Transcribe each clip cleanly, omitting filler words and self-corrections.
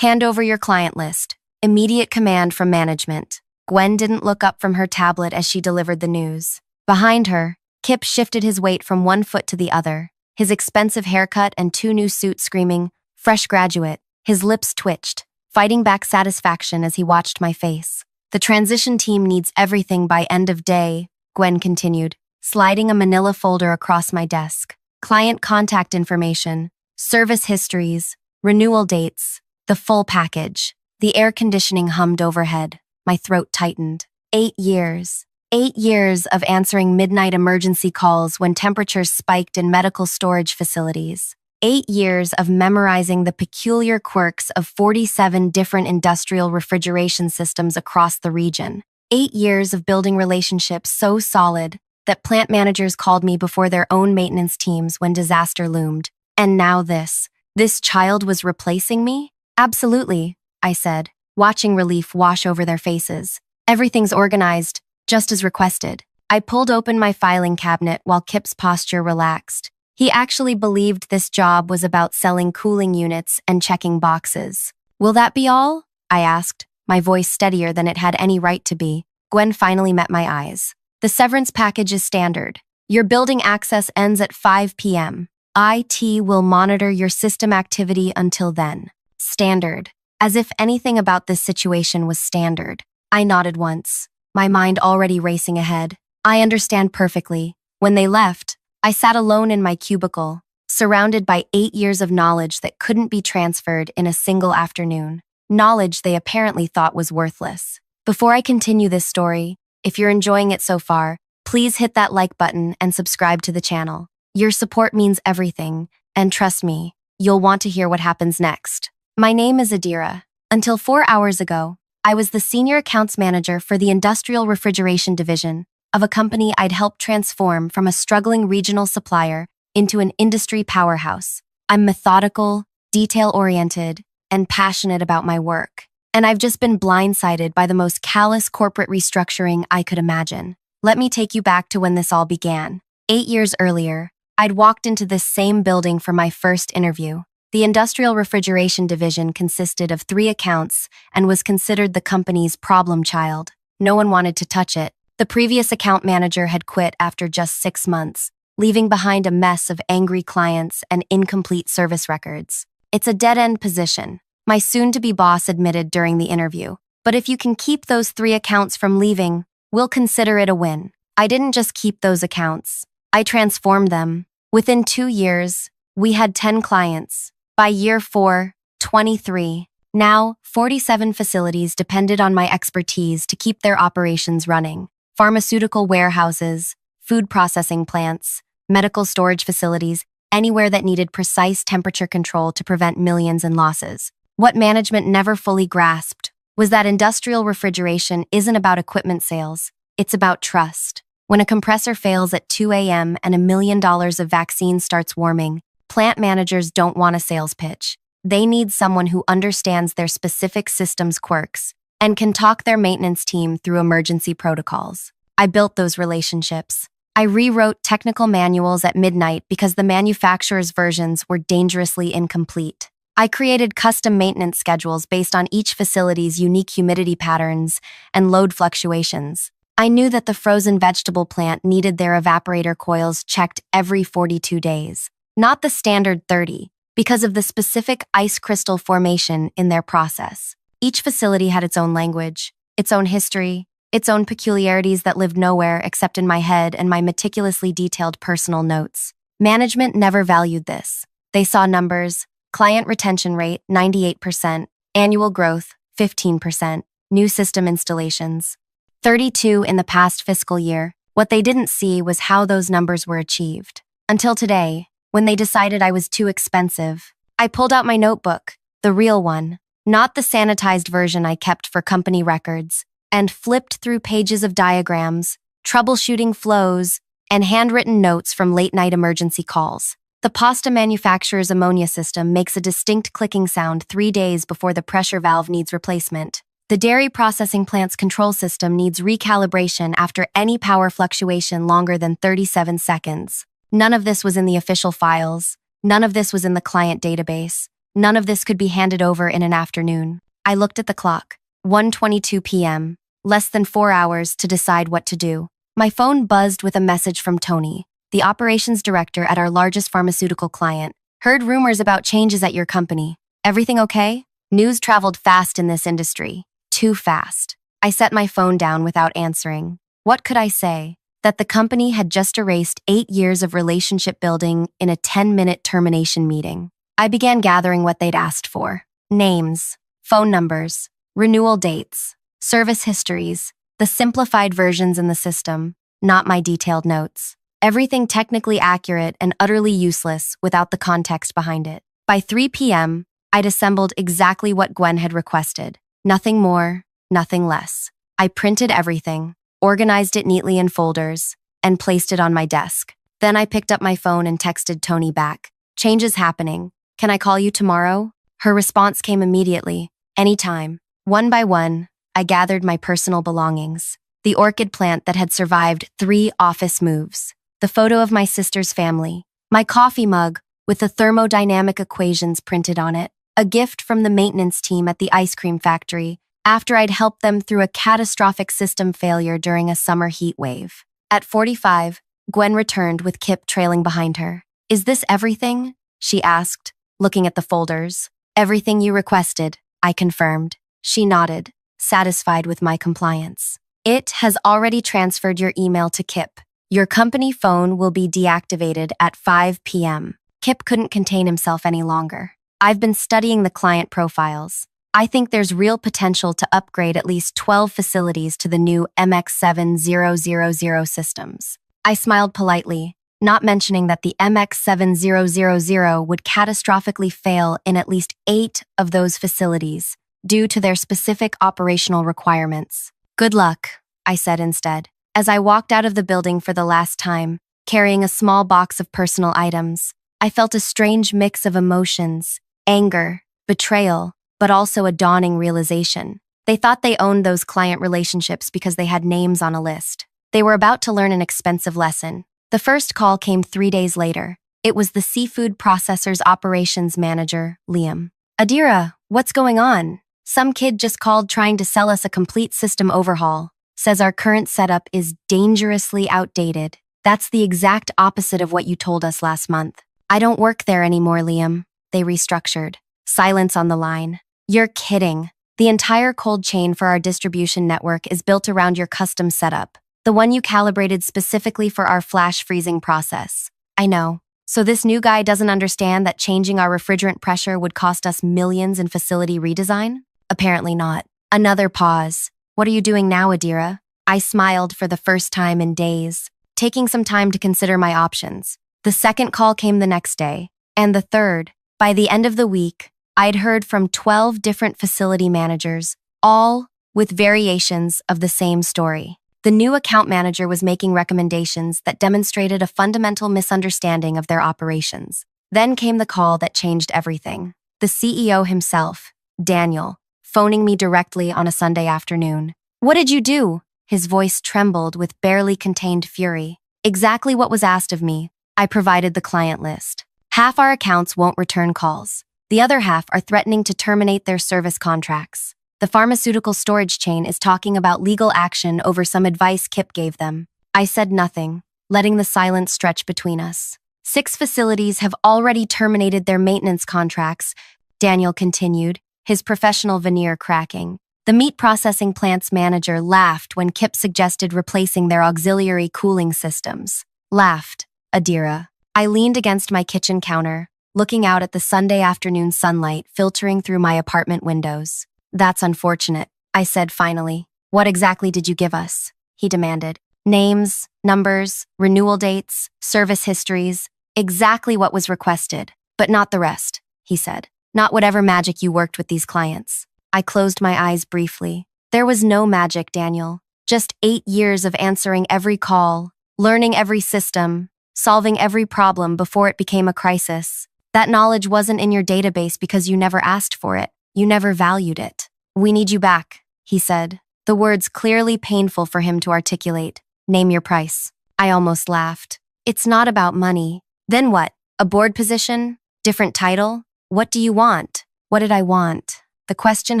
Hand over your client list. Immediate command from management. Gwen didn't look up from her tablet as she delivered the news. Behind her, Kip shifted his weight from one foot to the other, his expensive haircut and two new suits screaming, "Fresh graduate." His lips twitched, fighting back satisfaction as he watched my face. "The transition team needs everything by end of day," Gwen continued, sliding a manila folder across my desk. "Client contact information, service histories, renewal dates, the full package." The air conditioning hummed overhead. My throat tightened. 8 years. 8 years of answering midnight emergency calls when temperatures spiked in medical storage facilities. 8 years of memorizing the peculiar quirks of 47 different industrial refrigeration systems across the region. 8 years of building relationships so solid that plant managers called me before their own maintenance teams when disaster loomed. And now this. This child was replacing me? "Absolutely," I said, watching relief wash over their faces. "Everything's organized, just as requested." I pulled open my filing cabinet while Kip's posture relaxed. He actually believed this job was about selling cooling units and checking boxes. "Will that be all?" I asked, my voice steadier than it had any right to be. Gwen finally met my eyes. "The severance package is standard. Your building access ends at 5 p.m. IT will monitor your system activity until then." Standard. As if anything about this situation was standard. I nodded once, my mind already racing ahead. "I understand perfectly." When they left, I sat alone in my cubicle, surrounded by 8 years of knowledge that couldn't be transferred in a single afternoon. Knowledge they apparently thought was worthless. Before I continue this story, if you're enjoying it so far, please hit that like button and subscribe to the channel. Your support means everything, and trust me, you'll want to hear what happens next. My name is Adira. Until 4 hours ago, I was the senior accounts manager for the Industrial Refrigeration Division of a company I'd helped transform from a struggling regional supplier into an industry powerhouse. I'm methodical, detail-oriented, and passionate about my work. And I've just been blindsided by the most callous corporate restructuring I could imagine. Let me take you back to when this all began. 8 years earlier, I'd walked into this same building for my first interview. The Industrial Refrigeration Division consisted of 3 accounts and was considered the company's problem child. No one wanted to touch it. The previous account manager had quit after just 6 months, leaving behind a mess of angry clients and incomplete service records. "It's a dead-end position," my soon-to-be boss admitted during the interview. "But if you can keep those 3 accounts from leaving, we'll consider it a win." I didn't just keep those accounts. I transformed them. Within 2 years, we had 10 clients. By year 4, 23. Now, 47 facilities depended on my expertise to keep their operations running. Pharmaceutical warehouses, food processing plants, medical storage facilities, anywhere that needed precise temperature control to prevent millions in losses. What management never fully grasped was that industrial refrigeration isn't about equipment sales, it's about trust. When a compressor fails at 2 a.m. and $1 million of vaccine starts warming, plant managers don't want a sales pitch. They need someone who understands their specific system's quirks and can talk their maintenance team through emergency protocols. I built those relationships. I rewrote technical manuals at midnight because the manufacturer's versions were dangerously incomplete. I created custom maintenance schedules based on each facility's unique humidity patterns and load fluctuations. I knew that the frozen vegetable plant needed their evaporator coils checked every 42 days, not the standard 30, because of the specific ice crystal formation in their process. Each facility had its own language, its own history, its own peculiarities that lived nowhere except in my head and my meticulously detailed personal notes. Management never valued this. They saw numbers: client retention rate, 98%, annual growth, 15%, new system installations, 32 in the past fiscal year. What they didn't see was how those numbers were achieved. Until today, when they decided I was too expensive, I pulled out my notebook, the real one, not the sanitized version I kept for company records, and flipped through pages of diagrams, troubleshooting flows, and handwritten notes from late-night emergency calls. The pasta manufacturer's ammonia system makes a distinct clicking sound 3 days before the pressure valve needs replacement. The dairy processing plant's control system needs recalibration after any power fluctuation longer than 37 seconds. None of this was in the official files. None of this was in the client database. None of this could be handed over in an afternoon. I looked at the clock. 1:22 p.m. Less than 4 hours to decide what to do. My phone buzzed with a message from Tony, the operations director at our largest pharmaceutical client. Heard rumors about changes at your company. Everything okay? News traveled fast in this industry. Too fast. I set my phone down without answering. What could I say? That the company had just erased 8 years of relationship building in a 10-minute termination meeting. I began gathering what they'd asked for. Names, phone numbers, renewal dates, service histories, the simplified versions in the system, not my detailed notes. Everything technically accurate and utterly useless without the context behind it. By 3 p.m., I'd assembled exactly what Gwen had requested. Nothing more, nothing less. I printed everything, organized it neatly in folders, and placed it on my desk. Then I picked up my phone and texted Tony back. Changes happening. Can I call you tomorrow? Her response came immediately. Anytime. One by one, I gathered my personal belongings. The orchid plant that had survived 3 office moves. The photo of my sister's family. My coffee mug with the thermodynamic equations printed on it. A gift from the maintenance team at the ice cream factory after I'd helped them through a catastrophic system failure during a summer heat wave. At 45, Gwen returned with Kip trailing behind her. Is this everything? She asked, looking at the folders. Everything you requested, I confirmed. She nodded, satisfied with my compliance. It has already transferred your email to Kip. Your company phone will be deactivated at 5 p.m. Kip couldn't contain himself any longer. I've been studying the client profiles. I think there's real potential to upgrade at least 12 facilities to the new MX7000 systems. I smiled politely, not mentioning that the MX7000 would catastrophically fail in at least 8 of those facilities due to their specific operational requirements. Good luck, I said instead, as I walked out of the building for the last time, carrying a small box of personal items. I felt a strange mix of emotions, anger, betrayal, but also a dawning realization. They thought they owned those client relationships because they had names on a list. They were about to learn an expensive lesson. The first call came 3 days later. It was the seafood processor's operations manager, Liam. Adira, what's going on? Some kid just called trying to sell us a complete system overhaul. Says our current setup is dangerously outdated. That's the exact opposite of what you told us last month. I don't work there anymore, Liam. They restructured. Silence on the line. You're kidding. The entire cold chain for our distribution network is built around your custom setup, the one you calibrated specifically for our flash freezing process. I know. So this new guy doesn't understand that changing our refrigerant pressure would cost us millions in facility redesign? Apparently not. Another pause. What are you doing now, Adira? I smiled for the first time in days, taking some time to consider my options. The second call came the next day, and the third. By the end of the week, I'd heard from 12 different facility managers, all with variations of the same story. The new account manager was making recommendations that demonstrated a fundamental misunderstanding of their operations. Then came the call that changed everything. The CEO himself, Daniel, phoning me directly on a Sunday afternoon. What did you do? His voice trembled with barely contained fury. Exactly what was asked of me. I provided the client list. Half our accounts won't return calls. The other half are threatening to terminate their service contracts. The pharmaceutical storage chain is talking about legal action over some advice Kip gave them. I said nothing, letting the silence stretch between us. 6 facilities have already terminated their maintenance contracts, Daniel continued, his professional veneer cracking. The meat processing plant's manager laughed when Kip suggested replacing their auxiliary cooling systems. Laughed, Adira. I leaned against my kitchen counter, looking out at the Sunday afternoon sunlight filtering through my apartment windows. That's unfortunate, I said finally. What exactly did you give us? He demanded. Names, numbers, renewal dates, service histories, exactly what was requested, but not the rest, he said. Not whatever magic you worked with these clients. I closed my eyes briefly. There was no magic, Daniel. Just 8 years of answering every call, learning every system, solving every problem before it became a crisis. That knowledge wasn't in your database because you never asked for it. You never valued it. We need you back, he said, the words clearly painful for him to articulate. Name your price. I almost laughed. It's not about money. Then what? A board position? Different title? What do you want? What did I want? The question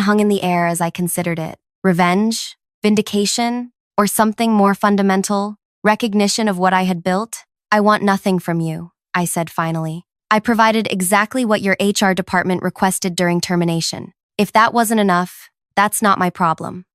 hung in the air as I considered it. Revenge? Vindication? Or something more fundamental? Recognition of what I had built? I want nothing from you, I said finally. I provided exactly what your HR department requested during termination. If that wasn't enough, that's not my problem.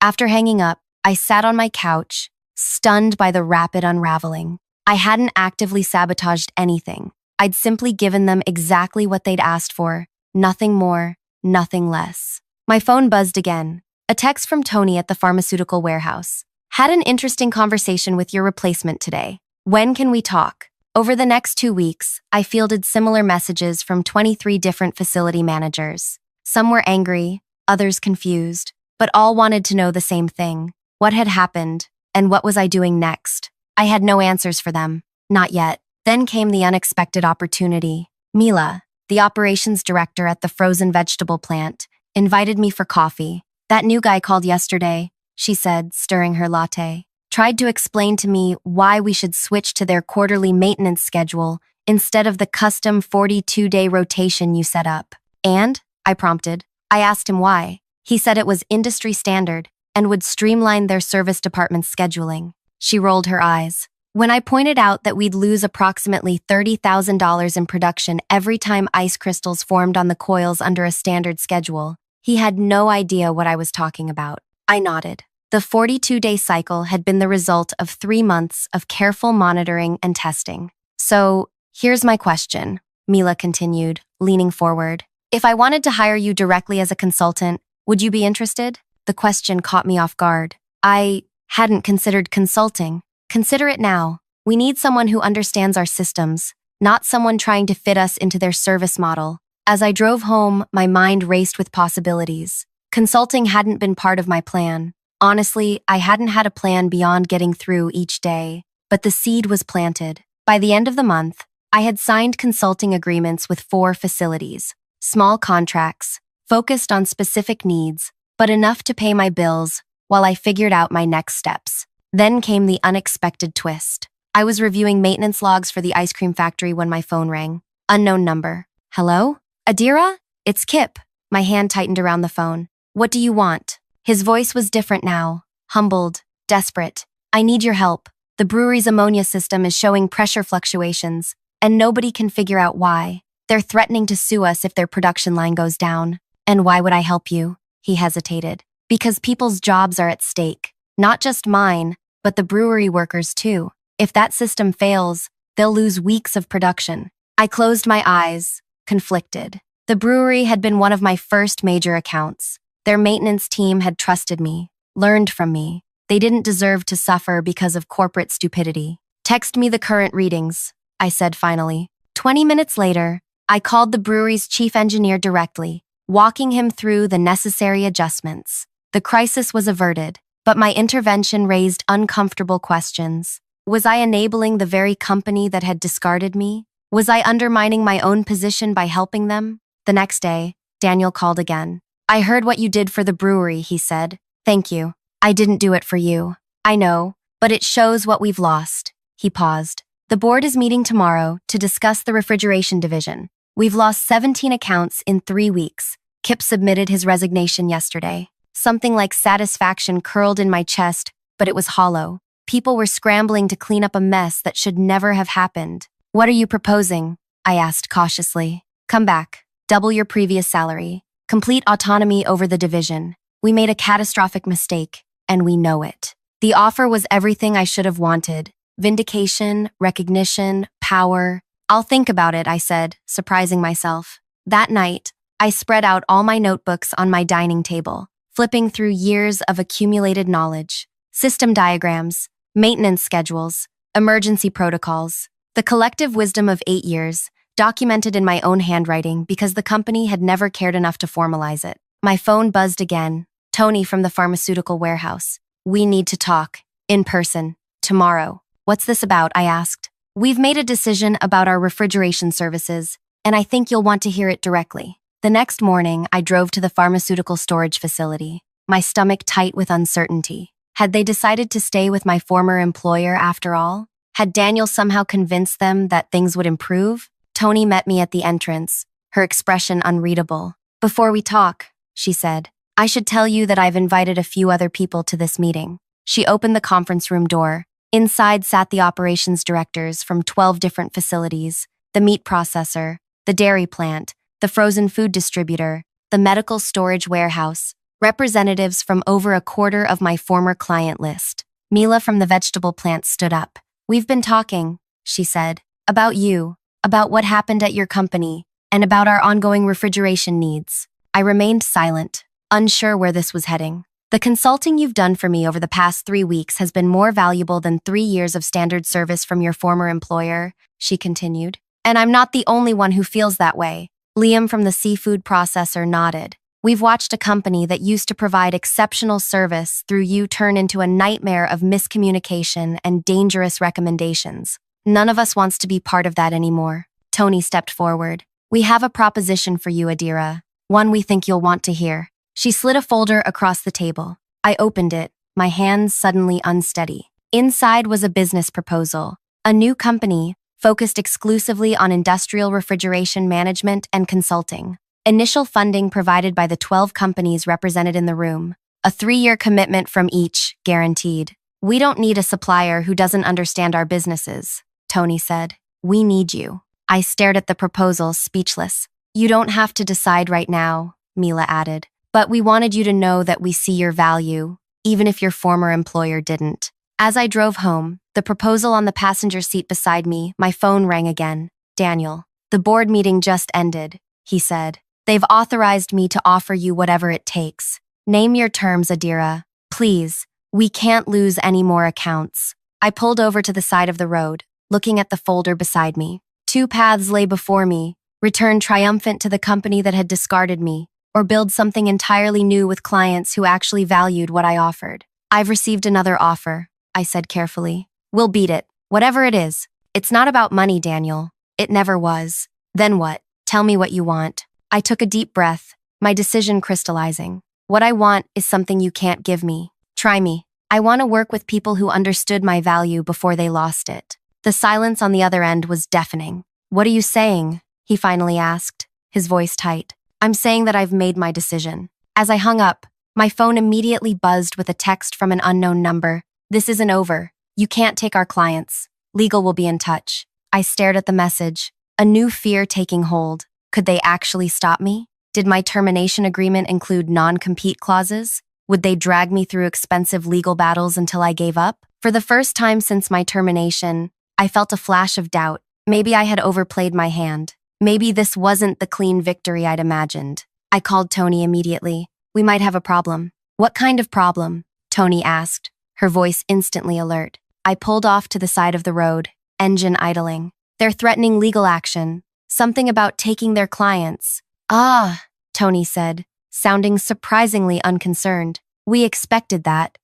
After hanging up, I sat on my couch, stunned by the rapid unraveling. I hadn't actively sabotaged anything. I'd simply given them exactly what they'd asked for, nothing more, nothing less. My phone buzzed again. A text from Tony at the pharmaceutical warehouse. Had an interesting conversation with your replacement today. When can we talk? Over the next 2 weeks, I fielded similar messages from 23 different facility managers. Some were angry, others confused, but all wanted to know the same thing. What had happened, and what was I doing next? I had no answers for them. Not yet. Then came the unexpected opportunity. Mila, the operations director at the frozen vegetable plant, invited me for coffee. That new guy called yesterday, she said, stirring her latte. Tried to explain to me why we should switch to their quarterly maintenance schedule instead of the custom 42-day rotation you set up. And? I prompted. I asked him why. He said it was industry standard and would streamline their service department's scheduling. She rolled her eyes. When I pointed out that we'd lose approximately $30,000 in production every time ice crystals formed on the coils under a standard schedule, he had no idea what I was talking about. I nodded. The 42-day cycle had been the result of 3 months of careful monitoring and testing. So, here's my question, Mila continued, leaning forward. If I wanted to hire you directly as a consultant, would you be interested? The question caught me off guard. I hadn't considered consulting. Consider it now. We need someone who understands our systems, not someone trying to fit us into their service model. As I drove home, my mind raced with possibilities. Consulting hadn't been part of my plan. Honestly, I hadn't had a plan beyond getting through each day, but the seed was planted. By the end of the month, I had signed consulting agreements with 4 facilities, small contracts, focused on specific needs, but enough to pay my bills while I figured out my next steps. Then came the unexpected twist. I was reviewing maintenance logs for the ice cream factory when my phone rang. Unknown number. Hello? Adira? It's Kip. My hand tightened around the phone. What do you want? His voice was different now, humbled, desperate. I need your help. The brewery's ammonia system is showing pressure fluctuations, and nobody can figure out why. They're threatening to sue us if their production line goes down. And why would I help you? He hesitated. Because people's jobs are at stake. Not just mine, but the brewery workers too. If that system fails, they'll lose weeks of production. I closed my eyes, conflicted. The brewery had been one of my first major accounts. Their maintenance team had trusted me, learned from me. They didn't deserve to suffer because of corporate stupidity. Text me the current readings, I said finally. 20 minutes later, I called the brewery's chief engineer directly, walking him through the necessary adjustments. The crisis was averted, but my intervention raised uncomfortable questions. Was I enabling the very company that had discarded me? Was I undermining my own position by helping them? The next day, Daniel called again. I heard what you did for the brewery, he said. Thank you. I didn't do it for you. I know, but it shows what we've lost. He paused. The board is meeting tomorrow to discuss the refrigeration division. We've lost 17 accounts in 3 weeks. Kip submitted his resignation yesterday. Something like satisfaction curled in my chest, but it was hollow. People were scrambling to clean up a mess that should never have happened. What are you proposing? I asked cautiously. Come back. Double your previous salary. Complete autonomy over the division. We made a catastrophic mistake, and we know it. The offer was everything I should have wanted. Vindication, recognition, power. I'll think about it, I said, surprising myself. That night, I spread out all my notebooks on my dining table, flipping through years of accumulated knowledge. System diagrams, maintenance schedules, emergency protocols. The collective wisdom of 8 years, documented in my own handwriting because the company had never cared enough to formalize it. My phone buzzed again. Tony from the pharmaceutical warehouse. We need to talk. In person. Tomorrow. What's this about? I asked. We've made a decision about our refrigeration services, and I think you'll want to hear it directly. The next morning, I drove to the pharmaceutical storage facility, my stomach tight with uncertainty. Had they decided to stay with my former employer after all? Had Daniel somehow convinced them that things would improve? Tony met me at the entrance, her expression unreadable. "Before we talk," she said, "I should tell you that I've invited a few other people to this meeting." She opened the conference room door. Inside sat the operations directors from 12 different facilities: the meat processor, the dairy plant, the frozen food distributor, the medical storage warehouse, representatives from over a quarter of my former client list. Mila from the vegetable plant stood up. "We've been talking," she said, "about you, about what happened at your company, and about our ongoing refrigeration needs." I remained silent, unsure where this was heading. "The consulting you've done for me over the past 3 weeks has been more valuable than 3 years of standard service from your former employer," she continued. "And I'm not the only one who feels that way." Liam from the seafood processor nodded. "We've watched a company that used to provide exceptional service through you turn into a nightmare of miscommunication and dangerous recommendations. None of us wants to be part of that anymore." Tony stepped forward. "We have a proposition for you, Adira, one we think you'll want to hear." She slid a folder across the table. I opened it, my hands suddenly unsteady. Inside was a business proposal, a new company focused exclusively on industrial refrigeration management and consulting. Initial funding provided by the 12 companies represented in the room. A 3-year commitment from each, guaranteed. "We don't need a supplier who doesn't understand our businesses," Tony said. "We need you." I stared at the proposal, speechless. "You don't have to decide right now," Mila added. "But we wanted you to know that we see your value, even if your former employer didn't." As I drove home, the proposal on the passenger seat beside me, my phone rang again. "Daniel, the board meeting just ended," he said. "They've authorized me to offer you whatever it takes. Name your terms, Adira. Please, we can't lose any more accounts." I pulled over to the side of the road, looking at the folder beside me. 2 paths lay before me: return triumphant to the company that had discarded me, or build something entirely new with clients who actually valued what I offered. "I've received another offer," I said carefully. "We'll beat it, whatever it is. It's not about money, Daniel. It never was." "Then what? Tell me what you want." I took a deep breath, my decision crystallizing. "What I want is something you can't give me. Try me. I want to work with people who understood my value before they lost it." The silence on the other end was deafening. "What are you saying?" he finally asked, his voice tight. "I'm saying that I've made my decision." As I hung up, my phone immediately buzzed with a text from an unknown number. "This isn't over. You can't take our clients. Legal will be in touch." I stared at the message, a new fear taking hold. Could they actually stop me? Did my termination agreement include non-compete clauses? Would they drag me through expensive legal battles until I gave up? For the first time since my termination, I felt a flash of doubt. Maybe I had overplayed my hand. Maybe this wasn't the clean victory I'd imagined. I called Tony immediately. "We might have a problem." "What kind of problem?" Tony asked, her voice instantly alert. I pulled off to the side of the road, engine idling. "They're threatening legal action. Something about taking their clients." "Ah," Tony said, sounding surprisingly unconcerned. "We expected that."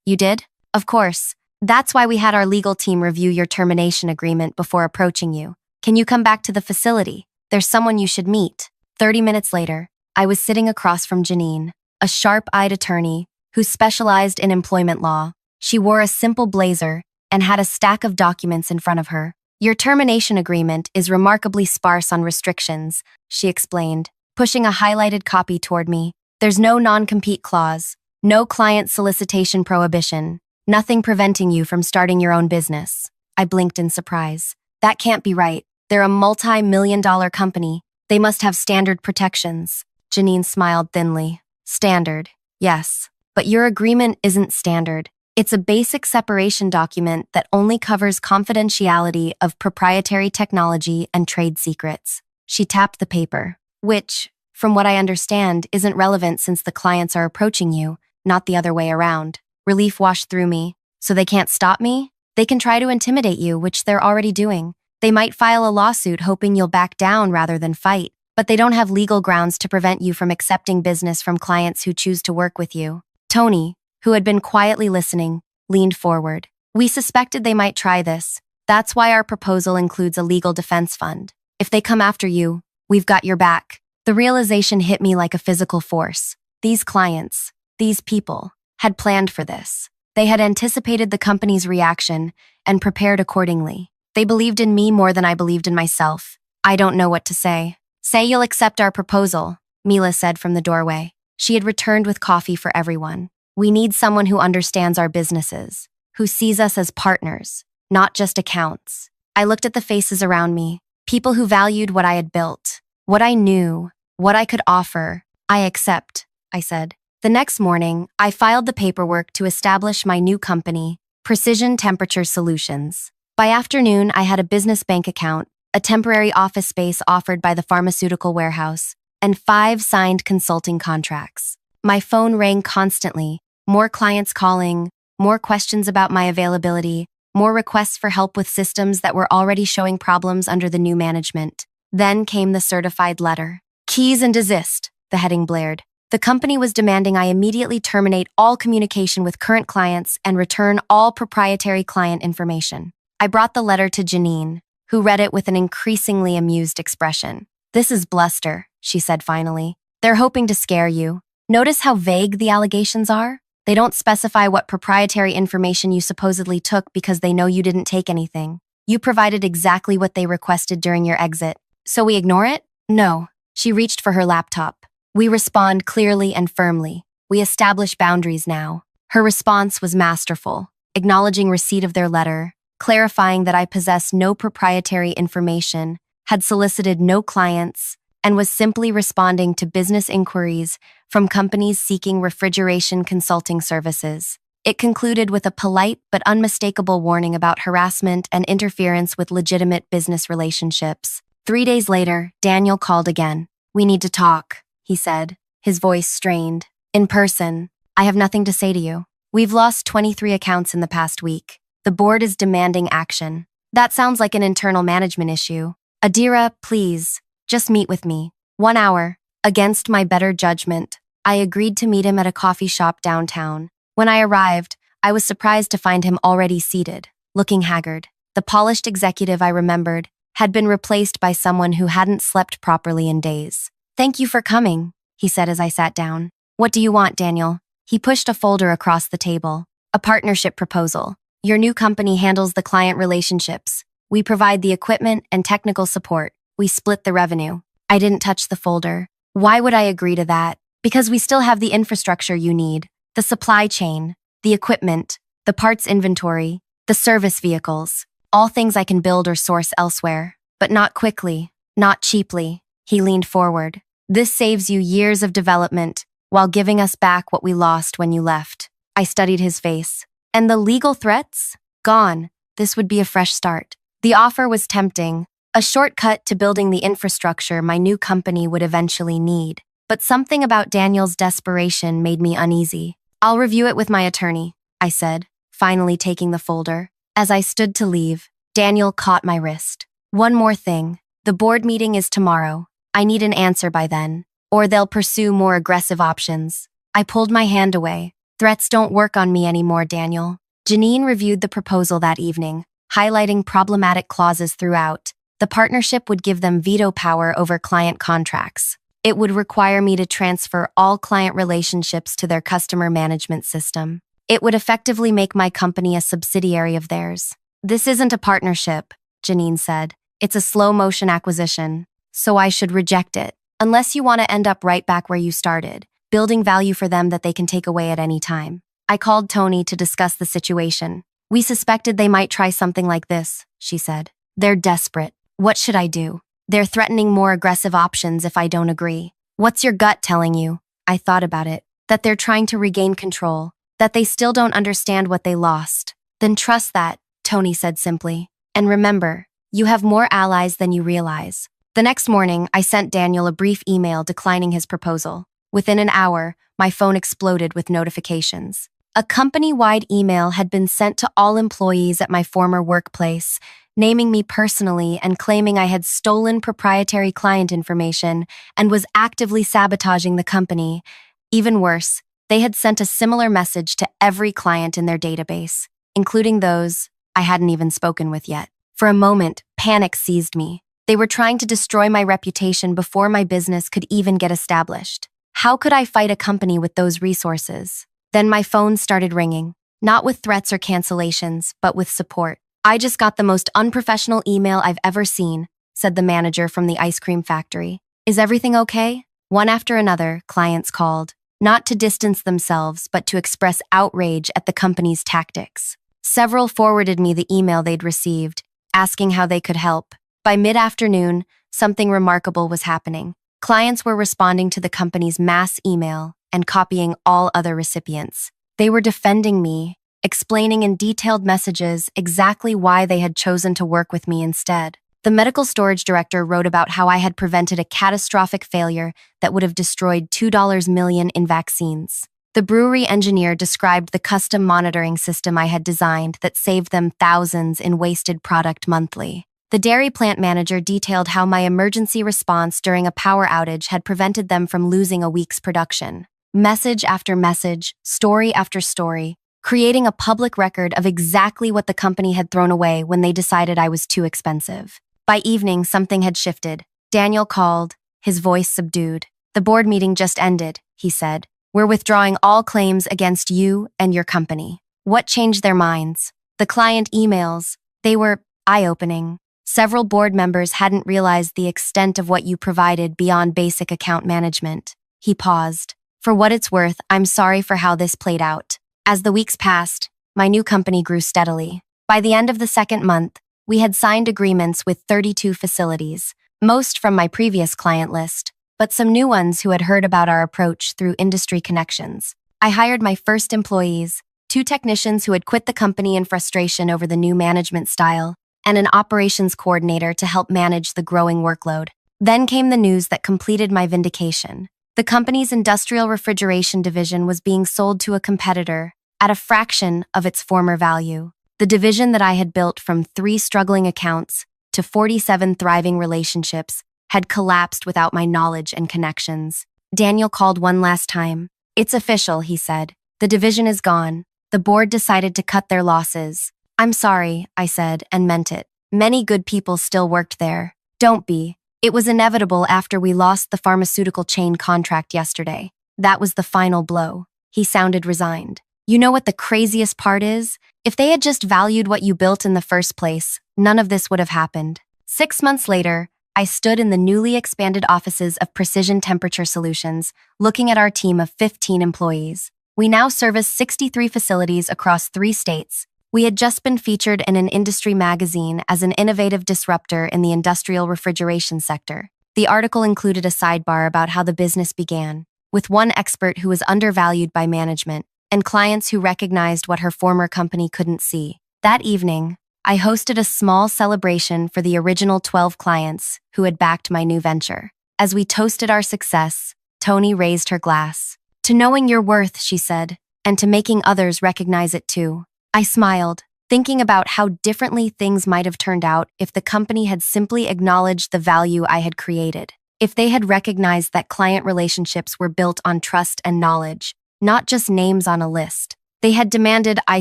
"You did?" "Of course. That's why we had our legal team review your termination agreement before approaching you. Can you come back to the facility? There's someone you should meet." 30 minutes later, I was sitting across from Janine, a sharp-eyed attorney who specialized in employment law. She wore a simple blazer and had a stack of documents in front of her. "Your termination agreement is remarkably sparse on restrictions," she explained, pushing a highlighted copy toward me. "There's no non-compete clause, no client solicitation prohibition, nothing preventing you from starting your own business." I blinked in surprise. "That can't be right. They're a multi-million-dollar company. They must have standard protections." Janine smiled thinly. "Standard, yes. But your agreement isn't standard. It's a basic separation document that only covers confidentiality of proprietary technology and trade secrets." She tapped the paper, "Which, from what I understand, isn't relevant since the clients are approaching you, not the other way around." Relief washed through me. "So they can't stop me? They can try to intimidate you, which they're already doing. They might file a lawsuit hoping you'll back down rather than fight. But they don't have legal grounds to prevent you from accepting business from clients who choose to work with you." Tony, who had been quietly listening, leaned forward. "We suspected they might try this. That's why our proposal includes a legal defense fund. If they come after you, we've got your back." The realization hit me like a physical force. These clients, these people, had planned for this. They had anticipated the company's reaction and prepared accordingly. They believed in me more than I believed in myself. I don't know what to say. Say you'll accept our proposal, Mila said from the doorway. She had returned with coffee for everyone. We need someone who understands our businesses, who sees us as partners, not just accounts. I looked at the faces around me, people who valued what I had built, what I knew, what I could offer. I accept, I said. The next morning, I filed the paperwork to establish my new company, Precision Temperature Solutions. By afternoon, I had a business bank account, a temporary office space offered by the pharmaceutical warehouse, and 5 signed consulting contracts. My phone rang constantly, more clients calling, more questions about my availability, more requests for help with systems that were already showing problems under the new management. Then came the certified letter. Keys and desist, the heading blared. The company was demanding I immediately terminate all communication with current clients and return all proprietary client information. I brought the letter to Janine, who read it with an increasingly amused expression. This is bluster, she said finally. They're hoping to scare you. Notice how vague the allegations are? They don't specify what proprietary information you supposedly took because they know you didn't take anything. You provided exactly what they requested during your exit. So we ignore it? No. She reached for her laptop. We respond clearly and firmly. We establish boundaries now. Her response was masterful, acknowledging receipt of their letter, clarifying that I possess no proprietary information, had solicited no clients, and was simply responding to business inquiries from companies seeking refrigeration consulting services. It concluded with a polite but unmistakable warning about harassment and interference with legitimate business relationships. 3 days later, Daniel called again. We need to talk, he said, his voice strained. In person. I have nothing to say to you. We've lost 23 accounts in the past week. The board is demanding action. That sounds like an internal management issue. Adira, please, just meet with me. 1 hour. Against my better judgment, I agreed to meet him at a coffee shop downtown. When I arrived, I was surprised to find him already seated, looking haggard. The polished executive I remembered had been replaced by someone who hadn't slept properly in days. Thank you for coming, he said as I sat down. What do you want, Daniel? He pushed a folder across the table. A partnership proposal. Your new company handles the client relationships. We provide the equipment and technical support. We split the revenue. I didn't touch the folder. Why would I agree to that? Because we still have the infrastructure you need. The supply chain, the equipment, the parts inventory, the service vehicles. All things I can build or source elsewhere. But not quickly, not cheaply. He leaned forward. This saves you years of development while giving us back what we lost when you left. I studied his face. And the legal threats? Gone. This would be a fresh start. The offer was tempting, a shortcut to building the infrastructure my new company would eventually need. But something about Daniel's desperation made me uneasy. I'll review it with my attorney, I said, finally taking the folder. As I stood to leave, Daniel caught my wrist. One more thing. The board meeting is tomorrow. I need an answer by then, or they'll pursue more aggressive options. I pulled my hand away. Threats don't work on me anymore, Daniel. Janine reviewed the proposal that evening, highlighting problematic clauses throughout. The partnership would give them veto power over client contracts. It would require me to transfer all client relationships to their customer management system. It would effectively make my company a subsidiary of theirs. This isn't a partnership, Janine said. It's a slow-motion acquisition, so I should reject it. Unless you want to end up right back where you started, building value for them that they can take away at any time. I called Tony to discuss the situation. We suspected they might try something like this, she said. They're desperate. What should I do? They're threatening more aggressive options if I don't agree. What's your gut telling you? I thought about it. That they're trying to regain control. That they still don't understand what they lost. Then trust that, Tony said simply. And remember, you have more allies than you realize. The next morning, I sent Daniel a brief email declining his proposal. Within an hour, my phone exploded with notifications. A company-wide email had been sent to all employees at my former workplace, naming me personally and claiming I had stolen proprietary client information and was actively sabotaging the company. Even worse, they had sent a similar message to every client in their database, including those I hadn't even spoken with yet. For a moment, panic seized me. They were trying to destroy my reputation before my business could even get established. How could I fight a company with those resources? Then my phone started ringing, not with threats or cancellations, but with support. I just got the most unprofessional email I've ever seen. said the manager from the ice cream factory. Is everything okay? One after another, clients called, not to distance themselves, but to express outrage at the company's tactics. Several forwarded me the email they'd received, asking how they could help. By mid-afternoon, something remarkable was happening. Clients were responding to the company's mass email and copying all other recipients. They were defending me, explaining in detailed messages exactly why they had chosen to work with me instead. The medical storage director wrote about how I had prevented a catastrophic failure that would have destroyed $2 million in vaccines. The brewery engineer described the custom monitoring system I had designed that saved them thousands in wasted product monthly. The dairy plant manager detailed how my emergency response during a power outage had prevented them from losing a week's production. Message after message, story after story, creating a public record of exactly what the company had thrown away when they decided I was too expensive. By evening, something had shifted. Daniel called, his voice subdued. The board meeting just ended, he said. We're withdrawing all claims against you and your company. What changed their minds? The client emails. They were eye-opening. Several board members hadn't realized the extent of what you provided beyond basic account management. He paused. For what it's worth, I'm sorry for how this played out. As the weeks passed, my new company grew steadily. By the end of the second month, we had signed agreements with 32 facilities, most from my previous client list, but some new ones who had heard about our approach through industry connections. I hired my first employees, 2 technicians who had quit the company in frustration over the new management style, and an operations coordinator to help manage the growing workload. Then came the news that completed my vindication. The company's industrial refrigeration division was being sold to a competitor at a fraction of its former value. The division that I had built from 3 struggling accounts to 47 thriving relationships had collapsed without my knowledge and connections. Daniel called one last time. It's official, he said. The division is gone. The board decided to cut their losses. I'm sorry, I said, and meant it. Many good people still worked there. Don't be. It was inevitable after we lost the pharmaceutical chain contract yesterday. That was the final blow. He sounded resigned. You know what the craziest part is? If they had just valued what you built in the first place, none of this would have happened. 6 months later, I stood in the newly expanded offices of Precision Temperature Solutions, looking at our team of 15 employees. We now service 63 facilities across 3 states. We had just been featured in an industry magazine as an innovative disruptor in the industrial refrigeration sector. The article included a sidebar about how the business began, with one expert who was undervalued by management, and clients who recognized what her former company couldn't see. That evening, I hosted a small celebration for the original 12 clients who had backed my new venture. As we toasted our success, Tony raised her glass. To knowing your worth, she said, and to making others recognize it too. I smiled, thinking about how differently things might have turned out if the company had simply acknowledged the value I had created. If they had recognized that client relationships were built on trust and knowledge, not just names on a list. They had demanded I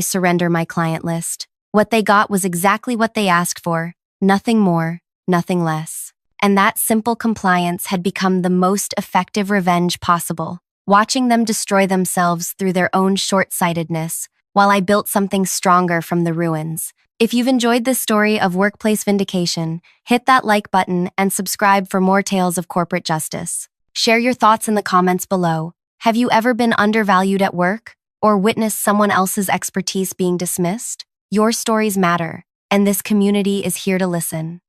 surrender my client list. What they got was exactly what they asked for, nothing more, nothing less. And that simple compliance had become the most effective revenge possible, watching them destroy themselves through their own short-sightedness, while I built something stronger from the ruins. If you've enjoyed this story of workplace vindication, hit that like button and subscribe for more tales of corporate justice. Share your thoughts in the comments below. Have you ever been undervalued at work or witnessed someone else's expertise being dismissed? Your stories matter, and this community is here to listen.